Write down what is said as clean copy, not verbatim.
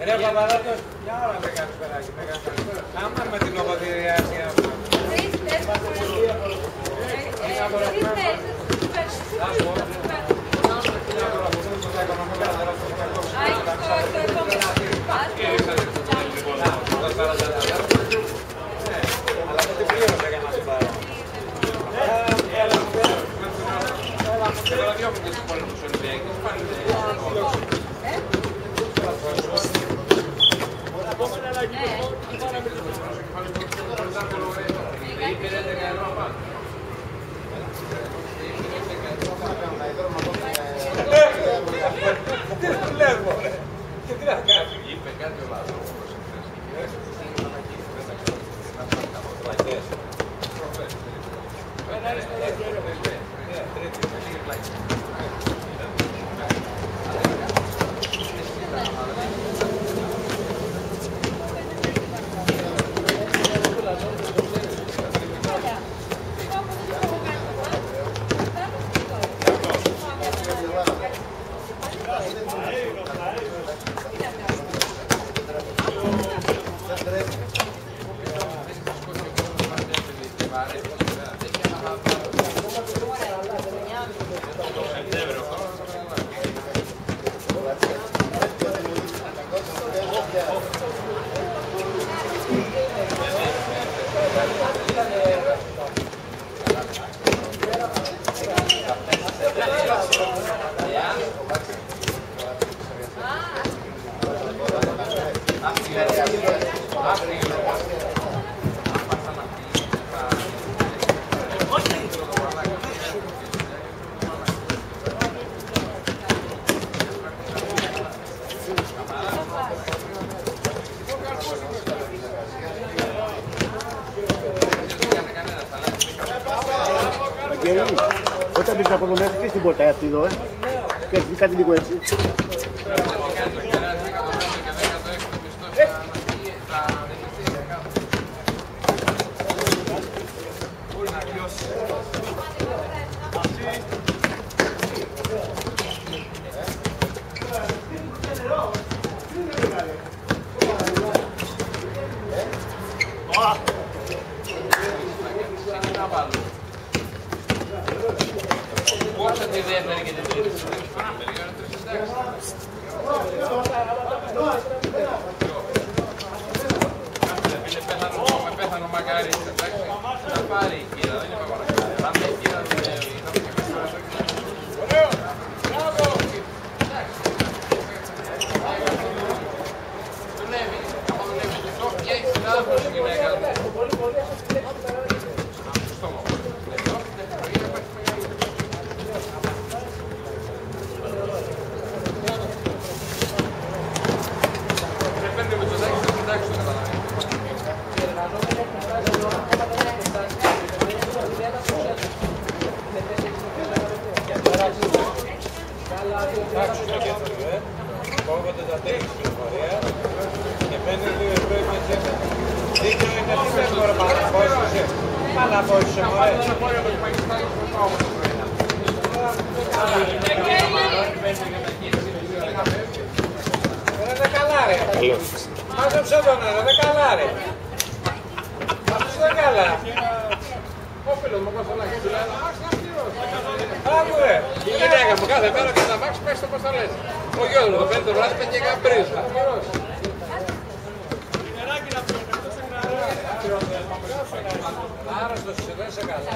Ρε Παπαδάτος, μια ώρα με κάνεις περάκι, με κάνεις περάκι. Άμα με την λογοδιάση αυτό. Αλλά τότε πλήρωσε για να σου πάρω. Τώρα διώχνουν και τους πόλεμους Ολυμπιακούς. Τι σου λες μωρέ, και τι να κάνει. Είπε κάτι ο λάθος. Όταν μπήκε από εδώ μέσα και στην πόρτα αυτή εδώ, και έρθει κάτι λίγο έτσι. Πόσα τη δεύτερη και την τρίτη. Με πέθανε ο Μακάρης, εντάξει. Θα πάρει η κύρα, δεν είναι παρακάτω. Αν δεν κύρα, δεν είναι. Ωραίο! Μπράβο! Δουλεύει. Άμα δουλεύει και αυτό, και έχει συνάδελφος η γυναίκα του. Εντάξει στο κέντρο, κόβονται τα τρεις πληροφορία και παίρνει 2 ευρώ η μετσέτα. Δίκαιο είναι τι δεν μπορώ να πόησεσαι. Μα να πόησεσαι μωρέ. Ρε καλά ρε. Μάζεψε τον ρε καλά ρε. Μάζεψε καλά. Όφελος μου κόστος να έχει δουλειά. Άκου ρε. Η γυναίκα μου κάθε μέρα και τα μάξι πες το πώς θα λες. Ο γιος μου το παίρνει το βράδυ παίρνει και καμπρίζα. Άρρωστος είσαι, δεν είσαι καλά.